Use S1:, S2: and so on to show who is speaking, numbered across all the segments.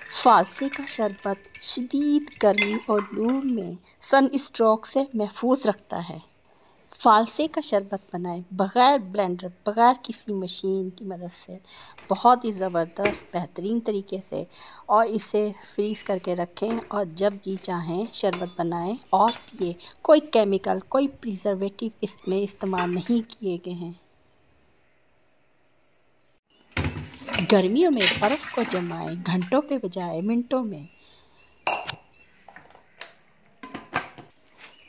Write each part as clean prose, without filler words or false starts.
S1: फालसे का शरबत शदीद गर्मी और लू में सन स्ट्रोक से महफूज रखता है। फालसे का शरबत बनाएं बग़ैर ब्लेंडर, बग़ैर किसी मशीन की मदद से, बहुत ही ज़बरदस्त बेहतरीन तरीके से, और इसे फ्रीज़ करके रखें और जब जी चाहें शरबत बनाएं और पिए। कोई केमिकल, कोई प्रिजर्वेटिव इसमें इस्तेमाल नहीं किए गए हैं। गर्मियों में बर्फ़ को जमाएं घंटों के बजाय मिनटों में।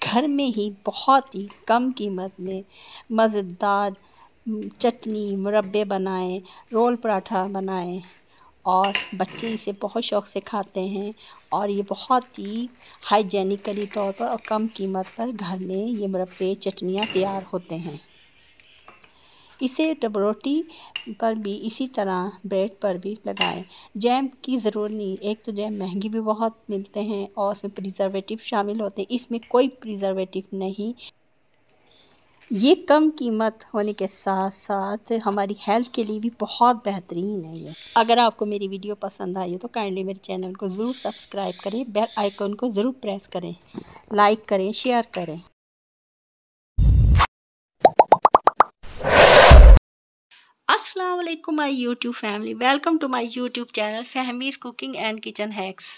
S1: घर में ही बहुत ही कम कीमत में मज़ेदार चटनी, मुरब्बे बनाएं, रोल पराठा बनाएं और बच्चे इसे बहुत शौक़ से खाते हैं। और ये बहुत ही हाइजेनिकली तौर पर और कम कीमत पर घर में ये मुरब्बे, चटनियाँ तैयार होते हैं। इसे रोटी पर भी इसी तरह ब्रेड पर भी लगाएं। जैम की ज़रूरत नहीं, एक तो जैम महंगी भी बहुत मिलते हैं और उसमें प्रिजर्वेटिव शामिल होते हैं, इसमें कोई प्रिजर्वेटिव नहीं। ये कम कीमत होने के साथ साथ हमारी हेल्थ के लिए भी बहुत बेहतरीन है ये। अगर आपको मेरी वीडियो पसंद आई हो तो काइंडली मेरे चैनल को ज़रूर सब्सक्राइब करें, बेल आइकन को ज़रूर प्रेस करें, लाइक करें, शेयर करें। अस्सलाम वालेकुम my YouTube family, welcome to my YouTube channel Fahmi's cooking and kitchen hacks.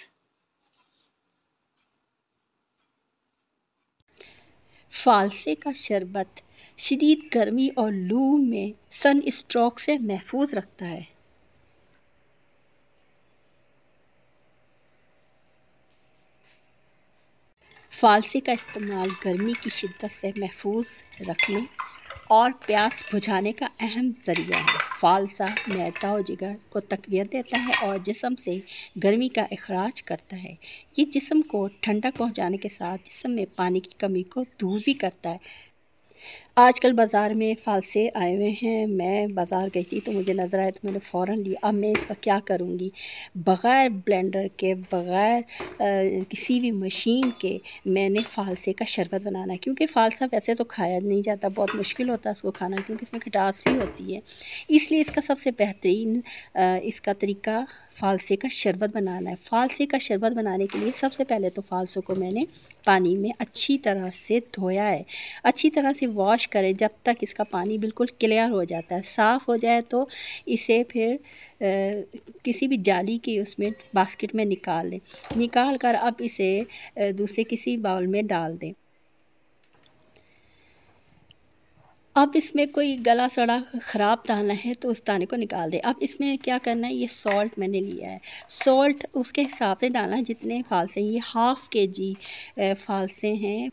S1: फालसे का शरबत शदीद गर्मी और लू में सन स्ट्रोक से महफूज रखता है। फालसे का इस्तेमाल गर्मी की शिद्दत से महफूज रखने और प्यास बुझाने का अहम ज़रिया है। फालसा मैदा और जिगर को तक़वियत देता है और जिस्म से गर्मी का इखराज करता है। ये जिस्म को ठंडक पहुंचाने के साथ जिस्म में पानी की कमी को दूर भी करता है। आजकल बाज़ार में फालसे आए हुए हैं। मैं बाज़ार गई थी तो मुझे नज़र आया तो मैंने फ़ौरन लिया। अब मैं इसका क्या करूँगी, बग़ैर ब्लेंडर के, बग़ैर किसी भी मशीन के मैंने फालसे का शरबत बनाना है। क्योंकि फ़ालसा वैसे तो खाया नहीं जाता, बहुत मुश्किल होता है इसको खाना, क्योंकि इसमें खटास भी होती है। इसलिए इसका सबसे बेहतरीन इसका तरीका फ़ालसे का शरबत बनाना है। फ़ालसे का शरबत बनाने के लिए सबसे पहले तो फ़ालसों को मैंने पानी में अच्छी तरह से धोया है। अच्छी तरह से वॉश करें जब तक इसका पानी बिल्कुल क्लियर हो जाता है, साफ़ हो जाए तो इसे फिर किसी भी जाली की उसमें बास्केट में निकाल लें। निकाल कर अब इसे दूसरे किसी बाउल में डाल दें। अब इसमें कोई गला सड़ा ख़राब दाना है तो उस दाने को निकाल दें। अब इसमें क्या करना है, ये सॉल्ट मैंने लिया है। सॉल्ट उसके हिसाब से डालना है जितने फ़ालसे हैं। ये हाफ़ केजी फ़ालसे हैं।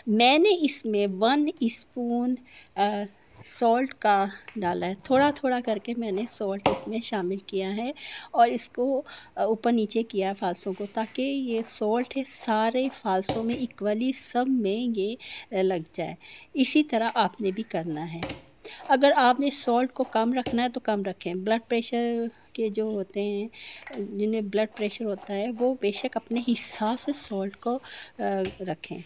S1: मैंने इसमें 1 स्पून सॉल्ट का डाला है। थोड़ा थोड़ा करके मैंने सॉल्ट इसमें शामिल किया है और इसको ऊपर नीचे किया फ़ालसों को, ताकि ये सॉल्ट है सारे फ़ालसों में इक्वली सब में ये लग जाए। इसी तरह आपने भी करना है। अगर आपने सॉल्ट को कम रखना है तो कम रखें। ब्लड प्रेशर के जो होते हैं, जिन्हें ब्लड प्रेशर होता है, वो बेशक अपने हिसाब से सॉल्ट को रखें।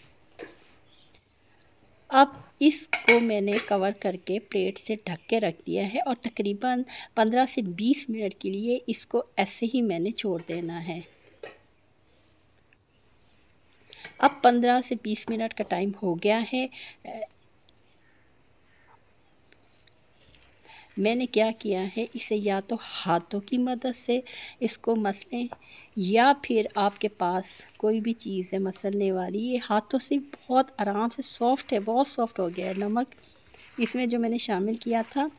S1: अब इसको मैंने कवर करके प्लेट से ढक के रख दिया है और तकरीबन 15 से 20 मिनट के लिए इसको ऐसे ही मैंने छोड़ देना है। अब 15 से 20 मिनट का टाइम हो गया है। मैंने क्या किया है, इसे या तो हाथों की मदद से इसको मसलें या फिर आपके पास कोई भी चीज़ है मसलने वाली। ये हाथों से बहुत आराम से सॉफ़्ट है, बहुत सॉफ़्ट हो गया है। नमक इसमें जो मैंने शामिल किया था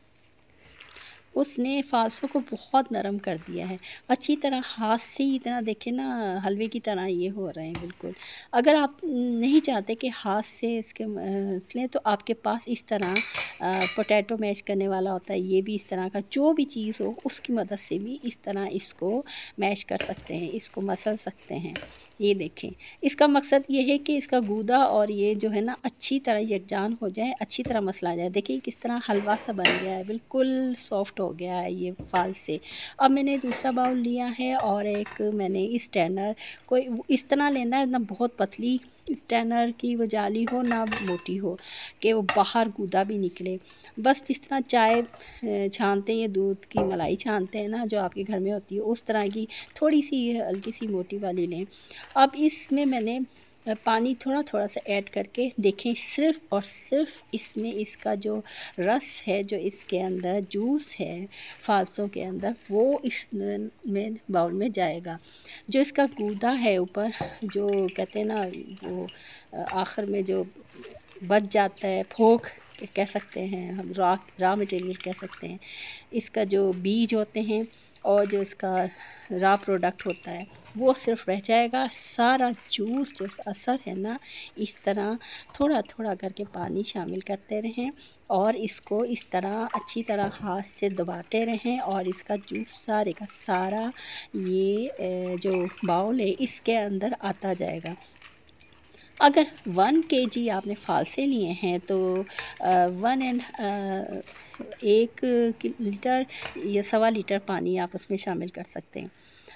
S1: उसने फ़ालसों को बहुत नरम कर दिया है। अच्छी तरह हाथ से ही इतना देखें ना, हलवे की तरह ये हो रहे हैं बिल्कुल। अगर आप नहीं चाहते कि हाथ से इसके मसलें तो आपके पास इस तरह पोटैटो मैश करने वाला होता है, ये भी इस तरह का, जो भी चीज़ हो उसकी मदद से भी इस तरह इसको मैश कर सकते हैं, इसको मसल सकते हैं। ये देखें, इसका मकसद ये है कि इसका गूदा और ये जो है ना अच्छी तरह यकजान हो जाए, अच्छी तरह मसला जाए। देखिए किस तरह हलवा सा बन गया है, बिल्कुल सॉफ़्ट हो गया है ये फाल से। अब मैंने दूसरा बाउल लिया है और एक मैंने स्टैनर, कोई इस तरह लेना है, ना बहुत पतली स्टैनर की वो जाली हो ना मोटी हो कि वो बाहर गूदा भी निकले। बस जिस तरह चाय छानते हैं, दूध की मलाई छानते हैं ना, जो आपके घर में होती है, उस तरह की थोड़ी सी हल्की सी मोटी वाली लें। अब इसमें मैंने पानी थोड़ा थोड़ा सा ऐड करके देखें, सिर्फ़ और सिर्फ इसमें इसका जो रस है, जो इसके अंदर जूस है फालसों के अंदर, वो इस में बाउल में जाएगा। जो इसका गूदा है ऊपर, जो कहते हैं ना वो आखिर में जो बच जाता है, फोक कह सकते हैं हम, रॉ मटेरियल कह सकते हैं, इसका जो बीज होते हैं और जो इसका रॉ प्रोडक्ट होता है, वो सिर्फ रह जाएगा। सारा जूस जो असर है ना, इस तरह थोड़ा थोड़ा करके पानी शामिल करते रहें और इसको इस तरह अच्छी तरह हाथ से दबाते रहें और इसका जूस सारे का सारा ये जो बाउल है इसके अंदर आता जाएगा। अगर 1 kg आपने फालसे लिए हैं तो 1 लीटर या 1.25 लीटर पानी आप उसमें शामिल कर सकते हैं।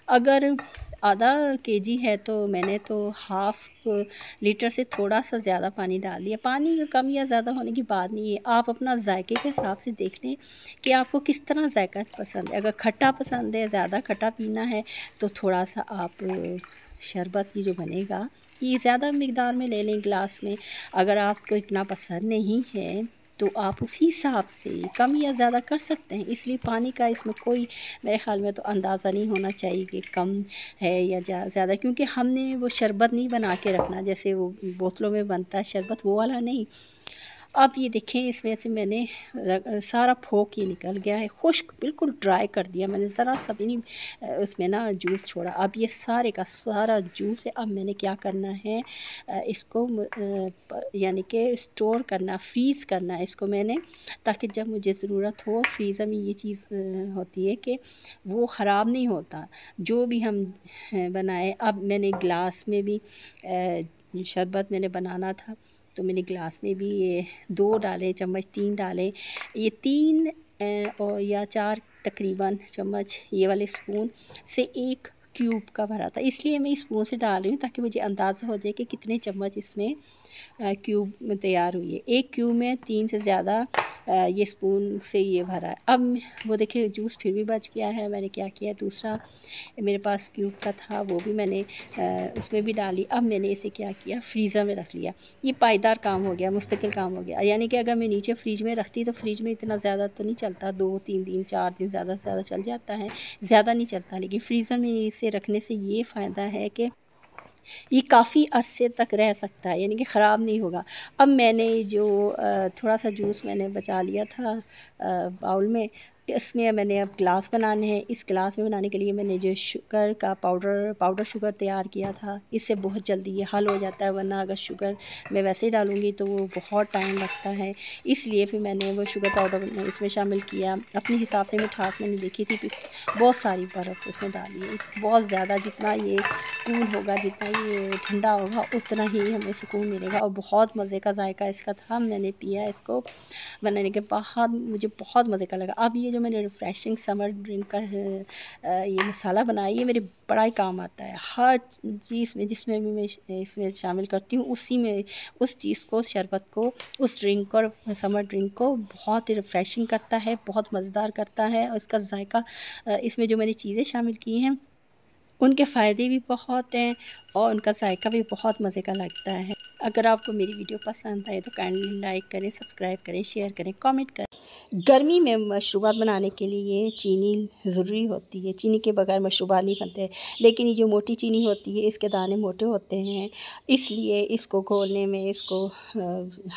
S1: अगर आधा kg है तो मैंने तो 1/2 लीटर से थोड़ा सा ज़्यादा पानी डाल दिया। पानी का कम या ज़्यादा होने की बात नहीं है, आप अपना जायके के हिसाब से देख लें कि आपको किस तरह जायका पसंद है। अगर खट्टा पसंद है, ज़्यादा खट्टा पीना है, तो थोड़ा सा आप शरबत की जो बनेगा ये ज़्यादा मिक़दार में ले लें गिलास में। अगर आपको इतना पसंद नहीं है तो आप उसी हिसाब से कम या ज़्यादा कर सकते हैं। इसलिए पानी का इसमें कोई मेरे ख़्याल में तो अंदाज़ा नहीं होना चाहिए कि कम है या ज़्यादा, क्योंकि हमने वो शरबत नहीं बना के रखना जैसे वो बोतलों में बनता है शरबत, वो वाला नहीं। अब ये देखें, इसमें से मैंने सारा फोक ये निकल गया है, खुश्क बिल्कुल ड्राई कर दिया मैंने, ज़रा सा भी नहीं उसमें ना जूस छोड़ा। अब ये सारे का सारा जूस है। अब मैंने क्या करना है, इसको यानी कि स्टोर करना, फ्रीज़ करना है इसको मैंने, ताकि जब मुझे ज़रूरत हो, फ्रीज़र में ये चीज़ होती है कि वो ख़राब नहीं होता जो भी हम बनाए। अब मैंने गिलास में भी शरबत मैंने बनाना था तो मैंने गिलास में भी ये 2 डाले चम्मच, 3 डाले, ये 3 और या 4 तकरीबन चम्मच ये वाले स्पून से 1 क्यूब का भरा था। इसलिए मैं इस स्पून से डाल रही हूँ ताकि मुझे अंदाज़ा हो जाए कि कितने चम्मच इसमें क्यूब में तैयार हुई है। 1 क्यूब में 3 से ज़्यादा ये स्पून से ये भरा है। अब वो देखिए जूस फिर भी बच गया है। मैंने क्या किया, दूसरा मेरे पास क्यूब का था वो भी मैंने उसमें भी डाली। अब मैंने इसे क्या किया, फ्रीज़र में रख लिया। ये पायदार काम हो गया, मुस्तकिल काम हो गया। यानी कि अगर मैं नीचे फ्रिज में रखती तो फ्रिज में इतना ज़्यादा तो नहीं चलता, 2-3 दिन 4 दिन ज़्यादा से ज़्यादा चल जाता है, ज़्यादा नहीं चलता। लेकिन फ्रीज़र में इसे रखने से ये फ़ायदा है कि ये काफ़ी अरसे तक रह सकता है, यानी कि ख़राब नहीं होगा। अब मैंने जो थोड़ा सा जूस मैंने बचा लिया था बाउल में, इसमें मैंने अब गिलास बनाने हैं। इस गिलास में बनाने के लिए मैंने जो शुगर का पाउडर शुगर तैयार किया था, इससे बहुत जल्दी ये हल हो जाता है, वरना अगर शुगर मैं वैसे ही डालूँगी तो वो बहुत टाइम लगता है। इसलिए फिर मैंने वो शुगर पाउडर इसमें शामिल किया। अपने हिसाब से मिठास मैंने देखी थी कि बहुत सारी बर्फ़ उसमें डाली है, बहुत ज़्यादा। जितना ये कूल होगा, जितना ये ठंडा होगा, उतना ही हमें सुकून मिलेगा। और बहुत मज़े का जायका इसका था। मैंने पिया इसको बनाने के बाद, मुझे बहुत मज़े का लगा। अब ये जो मैंने रिफ़्रेशिंग समर ड्रिंक का ये मसाला बनाया, ये मेरे बड़ा ही काम आता है। हर चीज़ में जिसमें भी मैं इसमें शामिल करती हूँ, उसी में उस चीज़ को, शरबत को, उस ड्रिंक को, समर ड्रिंक को बहुत ही रिफ़्रेशिंग करता है, बहुत मज़ेदार करता है। और इसका जायका, इसमें जो मैंने चीज़ें शामिल की हैं उनके फ़ायदे भी बहुत हैं और उनका जायका भी बहुत मज़े का लगता है। अगर आपको मेरी वीडियो पसंद आए तो काइंडली लाइक करें, सब्सक्राइब करें, शेयर करें, कमेंट करें। गर्मी में मशरूबात बनाने के लिए चीनी ज़रूरी होती है, चीनी के बगैर मशरूबात नहीं बनते। लेकिन ये जो मोटी चीनी होती है, इसके दाने मोटे होते हैं, इसलिए इसको घोलने में, इसको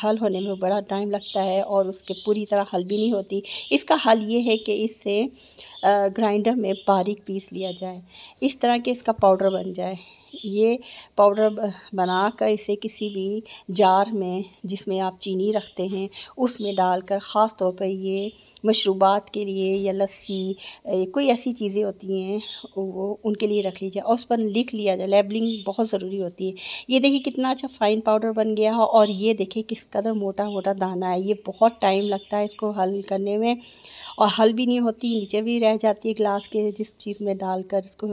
S1: हल होने में बड़ा टाइम लगता है और उसके पूरी तरह हल भी नहीं होती। इसका हल ये है कि इससे ग्राइंडर में बारीक पीस लिया जाए, इस तरह के इसका पाउडर बन जाए। ये पाउडर बनाकर इसे किसी भी जार में जिसमें आप चीनी रखते हैं उसमें डालकर, ख़ास तौर पर ये मशरूबात के लिए या लस्सी कोई ऐसी चीज़ें होती हैं वो उनके लिए रख लीजिए और उस पर लिख लिया जाए। लेबलिंग बहुत ज़रूरी होती है। ये देखिए कितना अच्छा फ़ाइन पाउडर बन गया है और ये देखिए किस कदर मोटा मोटा दाना है। ये बहुत टाइम लगता है इसको हल करने में और हल भी नहीं होती, नीचे भी रह जाती है ग्लास के जिस चीज़ में डालकर इसको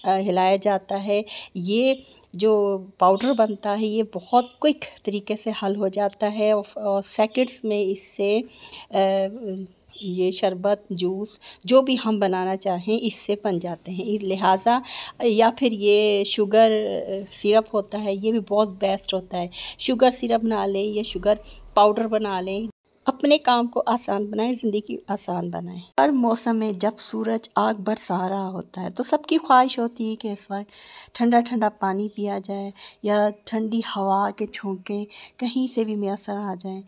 S1: हिलाया जाता है। ये जो पाउडर बनता है ये बहुत क्विक तरीके से हल हो जाता है और सेकंड्स में इससे ये शरबत जूस जो भी हम बनाना चाहें इससे बन जाते हैं। इस लिहाजा या फिर ये शुगर सिरप होता है ये भी बहुत बेस्ट होता है। शुगर सिरप बना लें या शुगर पाउडर बना लें, अपने काम को आसान बनाएं, ज़िंदगी आसान बनाएं। हर मौसम में जब सूरज आग बरसा रहा होता है तो सबकी ख्वाहिश होती है कि इस वक्त ठंडा ठंडा पानी पिया जाए या ठंडी हवा के झोंके कहीं से भी मैसर आ जाएं।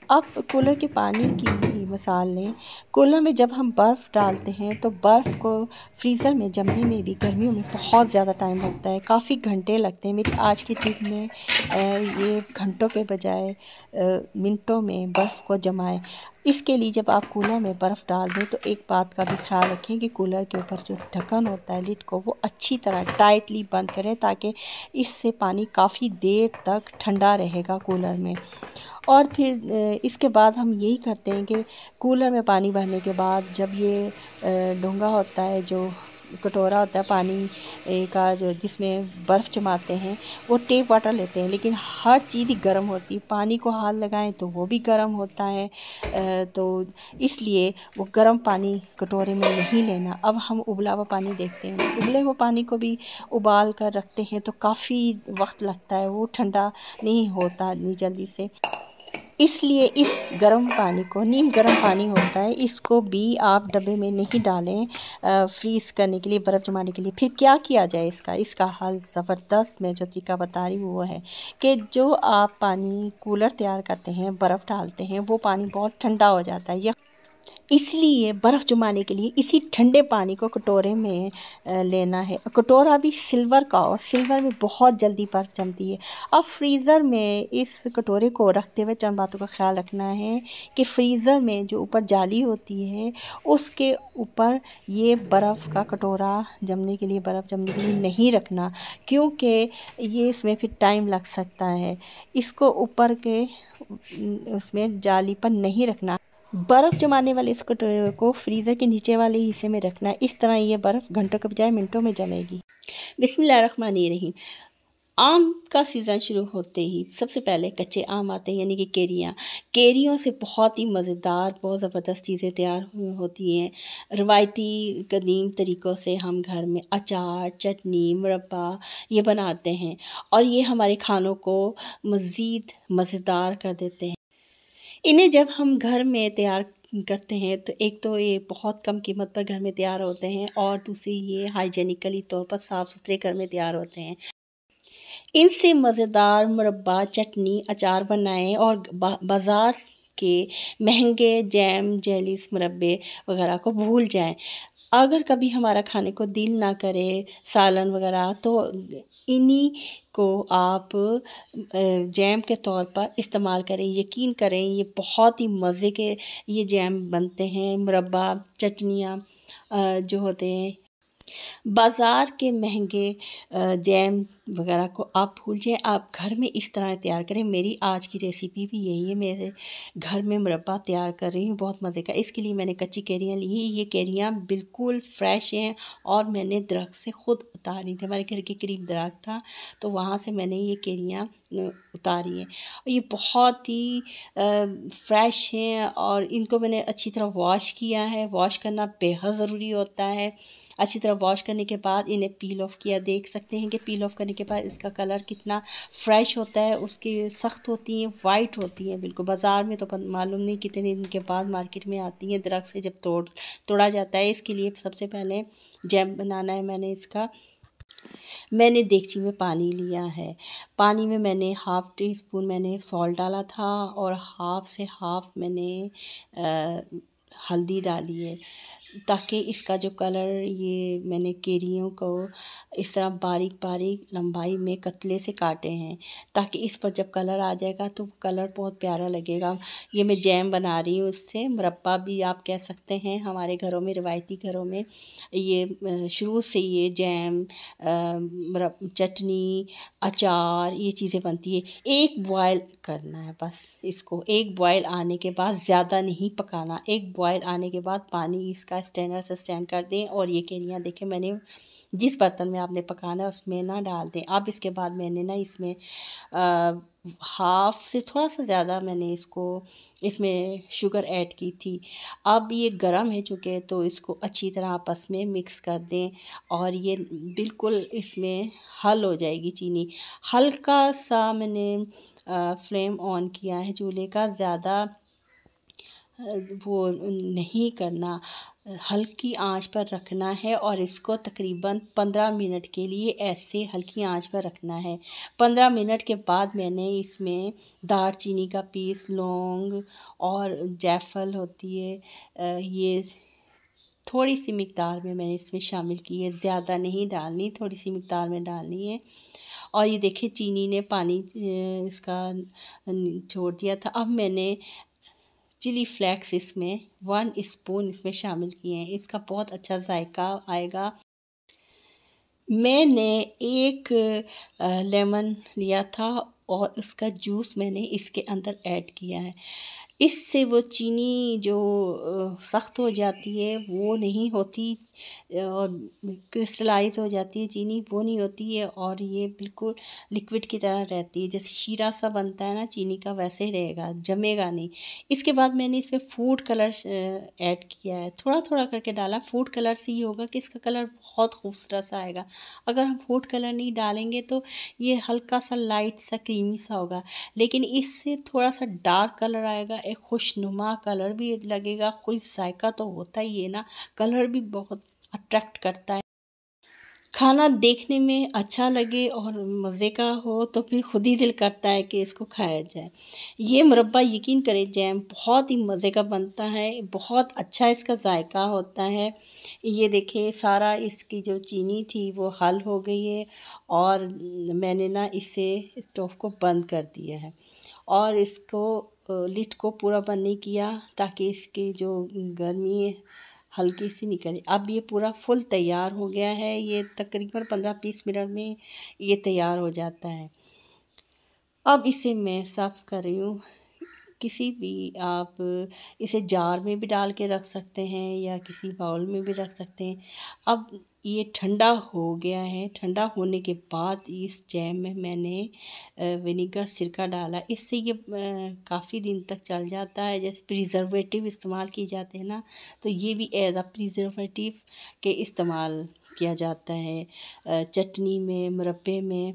S1: अब कूलर के पानी की मिसाल लें। कूलर में जब हम बर्फ़ डालते हैं तो बर्फ़ को फ्रीज़र में जमने में भी गर्मियों में बहुत ज़्यादा टाइम लगता है, काफ़ी घंटे लगते हैं। मेरी आज की टिप में ये घंटों के बजाय मिनटों में बर्फ़ को जमाएं। इसके लिए जब आप कूलर में बर्फ़ डाल दें तो एक बात का भी ख्याल रखें कि कूलर के ऊपर जो ढक्कन होता है लिड को वो अच्छी तरह टाइटली बंद करें ताकि इससे पानी काफ़ी देर तक ठंडा रहेगा कूलर में। और फिर इसके बाद हम यही करते हैं कि कूलर में पानी भरने के बाद जब ये डोंगा होता है जो कटोरा होता है पानी का जो जिसमें बर्फ़ जमाते हैं वो टेप वाटर लेते हैं, लेकिन हर चीज़ ही गर्म होती है। पानी को हाथ लगाएं तो वो भी गर्म होता है, तो इसलिए वो गर्म पानी कटोरे में नहीं लेना। अब हम उबला हुआ पानी देखते हैं, उबले हुए पानी को भी उबाल कर रखते हैं तो काफ़ी वक्त लगता है, वो ठंडा नहीं होता इतनी जल्दी से। इसलिए इस गर्म पानी को नीम गर्म पानी होता है इसको भी आप डब्बे में नहीं डालें फ्रीज़ करने के लिए, बर्फ़ जमाने के लिए। फिर क्या किया जाए इसका हल ज़बरदस्त मैं जो तरीका बता रही हूँ वो है कि जो आप पानी कूलर तैयार करते हैं बर्फ़ डालते हैं वो पानी बहुत ठंडा हो जाता है। इसलिए बर्फ़ जमाने के लिए इसी ठंडे पानी को कटोरे में लेना है। कटोरा भी सिल्वर का और सिल्वर में बहुत जल्दी बर्फ़ जमती है। अब फ्रीज़र में इस कटोरे को रखते हुए चंद बातों का ख्याल रखना है कि फ्रीज़र में जो ऊपर जाली होती है उसके ऊपर ये बर्फ़ का कटोरा जमने के लिए नहीं रखना, क्योंकि ये इसमें फिर टाइम लग सकता है। इसको ऊपर के उसमें जाली पर नहीं रखना। बर्फ़ जमाने वाले इस कटोरे को फ्रीज़र के नीचे वाले हिस्से में रखना है। इस तरह ये बर्फ़ घंटों के बजाय मिनटों में जमेगी। बिस्मिल्लाहिर्रहमानिर्रहीम। आम का सीज़न शुरू होते ही सबसे पहले कच्चे आम आते हैं, यानी कि केरियाँ। केरियों से बहुत ही मज़ेदार बहुत ज़बरदस्त चीज़ें तैयार होती हैं। रवायती कदीम तरीक़ों से हम घर में अचार, चटनी, मुरब्बा ये बनाते हैं और ये हमारे खानों को मज़ीद मज़ेदार कर देते हैं। इन्हें जब हम घर में तैयार करते हैं तो एक तो ये बहुत कम कीमत पर घर में तैयार होते हैं और दूसरी ये हाइजेनिकली तौर पर साफ़ सुथरे घर में तैयार होते हैं। इनसे मज़ेदार मुरब्बा, चटनी, अचार बनाएं और बाज़ार के महंगे जैम, जेलीस, मुरब्बे वगैरह को भूल जाएं। अगर कभी हमारा खाने को दिल ना करे सालन वगैरह तो इन्हीं को आप जैम के तौर पर इस्तेमाल करें। यकीन करें ये बहुत ही मज़े के ये जैम बनते हैं। मुरब्बा, चटनियाँ जो होते हैं बाज़ार के महंगे जैम वगैरह को आप भूल जाएं, आप घर में इस तरह तैयार करें। मेरी आज की रेसिपी भी यही है। मेरे घर में मुरब्बा तैयार कर रही हूँ बहुत मज़े का। इसके लिए मैंने कच्ची कैरियाँ ली हैं। ये कैरियाँ बिल्कुल फ्रेश हैं और मैंने दरख्त से ख़ुद उतारी थी। हमारे घर के करीब दरख्त था तो वहाँ से मैंने ये कैरियाँ उतारी हैं। ये बहुत ही फ्रेश हैं और इनको मैंने अच्छी तरह वॉश किया है। वॉश करना बेहद ज़रूरी होता है। अच्छी तरह वॉश करने के बाद इन्हें पील ऑफ़ किया। देख सकते हैं कि पील ऑफ़ करने के बाद इसका कलर कितना फ़्रेश होता है। उसकी सख्त होती हैं, वाइट होती हैं बिल्कुल। बाज़ार में तो मालूम नहीं कितने दिन के बाद मार्केट में आती हैं, दरख्त से जब तोड़ा जाता है। इसके लिए सबसे पहले जैम बनाना है। मैंने देगची में पानी लिया है। पानी में मैंने हाफ़ टी स्पून मैंने सॉल्ट डाला था और हाफ़ से हाफ़ मैंने हल्दी डाली है। ताकि इसका जो कलर, ये मैंने केरियों को इस तरह बारीक बारीक लंबाई में कतले से काटे हैं, ताकि इस पर जब कलर आ जाएगा तो कलर बहुत प्यारा लगेगा। ये मैं जैम बना रही हूँ, उससे मुरब्बा भी आप कह सकते हैं। हमारे घरों में, रिवायती घरों में ये शुरू से ये जैम, चटनी, अचार, ये चीज़ें बनती है। एक बॉयल करना है बस इसको, एक बॉयल आने के बाद, ज़्यादा नहीं पकाना। एक बॉयल आने के बाद पानी इसका स्ट्रेनर से स्ट्रेन कर दें और ये केनिया देखें मैंने जिस बर्तन में आपने पकाना है उसमें ना डाल दें। अब इसके बाद मैंने ना इसमें हाफ़ से थोड़ा सा ज़्यादा मैंने इसमें शुगर ऐड की थी। अब ये गरम है चूँकि, तो इसको अच्छी तरह आपस में मिक्स कर दें और ये बिल्कुल इसमें हल हो जाएगी चीनी। हल्का सा मैंने फ्लेम ऑन किया है चूल्हे का, ज़्यादा वो नहीं करना, हल्की आंच पर रखना है और इसको तकरीबन 15 मिनट के लिए ऐसे हल्की आंच पर रखना है। 15 मिनट के बाद मैंने इसमें दालचीनी का पीस, लौंग और जायफल होती है, ये थोड़ी सी मिकदार में मैंने इसमें शामिल की है। ज़्यादा नहीं डालनी, थोड़ी सी मिकदार में डालनी है। और ये देखिए चीनी ने पानी इसका छोड़ दिया था। अब मैंने चिली फ्लेक्स इसमें 1 स्पून इसमें शामिल किए हैं, इसका बहुत अच्छा जायका आएगा। मैंने एक लेमन लिया था और उसका जूस मैंने इसके अंदर ऐड किया है। इससे वो चीनी जो सख्त हो जाती है वो नहीं होती, और क्रिस्टलाइज हो जाती है चीनी, वो नहीं होती है और ये बिल्कुल लिक्विड की तरह रहती है। जैसे शीरा सा बनता है ना चीनी का, वैसे ही रहेगा, जमेगा नहीं। इसके बाद मैंने इसमें फूड कलर ऐड किया है, थोड़ा थोड़ा करके डाला। फूड कलर से ये होगा कि इसका कलर बहुत खूबसूरत सा आएगा। अगर हम फूड कलर नहीं डालेंगे तो ये हल्का सा लाइट सा क्रीमी सा होगा, लेकिन इससे थोड़ा सा डार्क कलर आएगा, एक खुशनुमा कलर भी लगेगा। कोई जायका तो होता ही है ना, कलर भी बहुत अट्रैक्ट करता है। खाना देखने में अच्छा लगे और मज़े का हो तो फिर खुद ही दिल करता है कि इसको खाया जाए। ये मुरब्बा यकीन करें जैम बहुत ही मज़े का बनता है, बहुत अच्छा इसका जायका होता है। ये देखिए सारा इसकी जो चीनी थी वो हल हो गई है और मैंने ना इसे स्टोव को बंद कर दिया है और इसको लिड को पूरा बंद नहीं किया, ताकि इसकी जो गर्मी है हल्की सी निकले। अब ये पूरा फुल तैयार हो गया है, ये तकरीबन 15-20 मिनट में ये तैयार हो जाता है। अब इसे मैं सर्व कर रही हूँ। किसी भी आप इसे जार में भी डाल के रख सकते हैं या किसी बाउल में भी रख सकते हैं। अब ये ठंडा हो गया है, ठंडा होने के बाद इस जैम में मैंने विनेगर सिरका डाला। इससे ये काफ़ी दिन तक चल जाता है। जैसे प्रिजर्वेटिव इस्तेमाल किए जाते हैं ना, तो ये भी एज अ प्रिजर्वेटिव के इस्तेमाल किया जाता है चटनी में, मुरब्बे में।